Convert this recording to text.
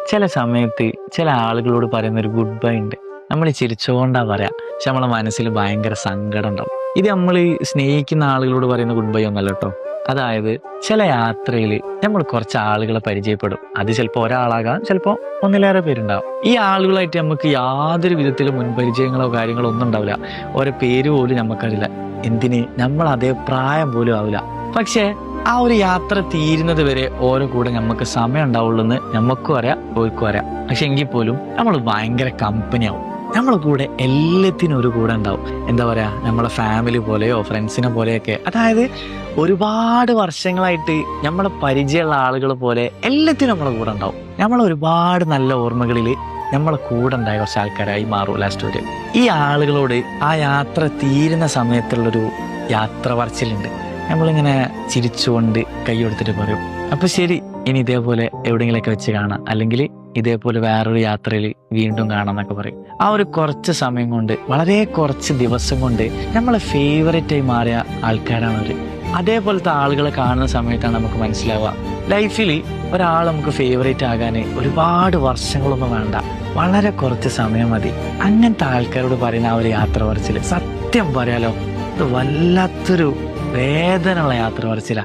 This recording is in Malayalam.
ചില സമയത്ത് ചില ആളുകളോട് പറയുന്ന ഒരു ഗുഡ് ബൈ ഉണ്ട്. നമ്മൾ ചിരിച്ചുകൊണ്ടാ പറയാ, പക്ഷെ നമ്മളെ മനസ്സിൽ ഭയങ്കര സങ്കടം ഉണ്ടാവും. ഇത് നമ്മൾ സ്നേഹിക്കുന്ന ആളുകളോട് പറയുന്ന ഗുഡ് ബൈ ഒന്നല്ല കേട്ടോ. അതായത് ചില യാത്രയിൽ നമ്മൾ കുറച്ച് ആളുകളെ പരിചയപ്പെടും. അത് ചിലപ്പോൾ ഒരാളാകാം, ചിലപ്പോൾ ഒന്നിലേറെ പേരുണ്ടാവും. ഈ ആളുകളായിട്ട് നമുക്ക് യാതൊരു വിധത്തിലും മുൻപരിചയങ്ങളോ കാര്യങ്ങളോ ഒന്നും ഉണ്ടാവില്ല. ഓരോ പേര് പോലും നമുക്കറിയില്ല. എന്തിന്, നമ്മൾ അതേ പ്രായം പോലും ആവില്ല. പക്ഷേ ആ ഒരു യാത്ര തീരുന്നത് വരെ ഓരോ കൂടെ നമുക്ക് സമയം ഉണ്ടാവുള്ളൂ എന്ന് നമുക്കും അറിയാം, ഓർക്കും അറിയാം. പക്ഷെ എങ്കിൽ പോലും നമ്മൾ ഭയങ്കര കമ്പനിയാവും. നമ്മളെ കൂടെ എല്ലാത്തിനും ഒരു കൂടെ ഉണ്ടാവും. എന്താ പറയാ, നമ്മളെ ഫാമിലി പോലെയോ ഫ്രണ്ട്സിനെ പോലെയൊക്കെ. അതായത് ഒരുപാട് വർഷങ്ങളായിട്ട് നമ്മളെ പരിചയമുള്ള ആളുകൾ പോലെ എല്ലാത്തിനും നമ്മളെ കൂടെ ഉണ്ടാവും. നമ്മളെ ഒരുപാട് നല്ല ഓർമ്മകളിൽ നമ്മളെ കൂടെ ഉണ്ടായ കുറച്ച് ആൾക്കാരായി മാറും ലാസ്റ്റ് വരെ. ഈ ആളുകളോട് ആ യാത്ര തീരുന്ന സമയത്തുള്ളൊരു യാത്ര പറച്ചിലുണ്ട്. നമ്മളിങ്ങനെ ചിരിച്ചുകൊണ്ട് കൈ കൊടുത്തിട്ട് പറയും, അപ്പൊ ശരി, ഇനി ഇതേപോലെ എവിടെയെങ്കിലൊക്കെ വെച്ച് കാണാം, അല്ലെങ്കിൽ ഇതേപോലെ വേറൊരു യാത്രയിൽ വീണ്ടും കാണാം എന്നൊക്കെ പറയും. ആ ഒരു കുറച്ച് സമയം കൊണ്ട്, വളരെ കുറച്ച് ദിവസം കൊണ്ട് നമ്മളെ ഫേവറേറ്റ് ആയി മാറിയ ആൾക്കാരാണ് അവര്. അതേപോലത്തെ ആളുകളെ കാണുന്ന സമയത്താണ് നമുക്ക് മനസ്സിലാവുക, ലൈഫിൽ ഒരാൾ നമുക്ക് ഫേവറേറ്റ് ആകാൻ ഒരുപാട് വർഷങ്ങളൊന്നും വേണ്ട, വളരെ കുറച്ച് സമയം മതി. അങ്ങനത്തെ ആൾക്കാരോട് പറയുന്ന ആ ഒരു യാത്ര പറച്ചില് സത്യം പറയാലോ, ഇത് വല്ലാത്തൊരു വേദനയുള്ള യാത്ര പറച്ചില്ല.